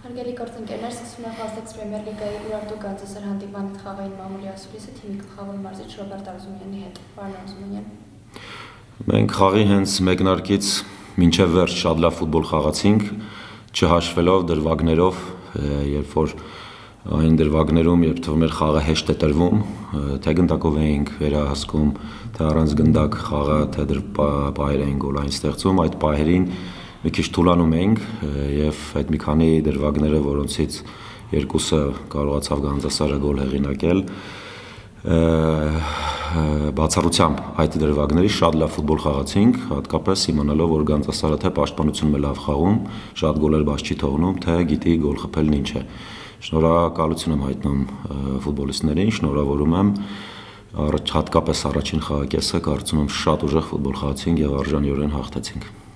Հարգելի գործընկերներ, սկսում է Fast Premier League-ի Urartu Գանձասար հանդիպանի խաղային մամուլի ասուլիսը թիմի գլխավոր մարզիչ Ռոբերտ Արզումանյանի հետ։ Պարոն Արզումանյան։ Մենք խաղի հենց մեկնարկից մինչև վերջ շատ լավ ֆուտբոլ խաղացինք, չհաշվելով դրվագներով, երբ որ այն դրվագներում, երբ թվում էր խաղը հեշտ է տրվում, թե գնդակով էինք վերահասկում, թե առանց գնդակ խաղը, թե պահեր էին գոլային ստեղծում, այդ պահերին մի քիչ թուլանում էինք եւ այդ մի քանի դրվագները, որոնցից երկուսը կարողացավ Գանձասարը գոլ հեղինակել, բացառությամբ այդ դրվագների շատ լավ ֆուտբոլ խաղացինք, հատկապես իմանալով, որ Գանձասարը թե պաշտպանությունում է լավ խաղում, շատ գոլեր բաց չի թողնում, թե գիտի գոլ խփելն ինչ է։ Շնորհակալություն եմ հայտնում ֆուտբոլիստներին, շնորհավորում եմ հատկապես առաջին խաղակեսը, կարծում եմ շատ ուժեղ ֆուտբոլ խաղացինք եւ արժանիորեն հաղթեցինք։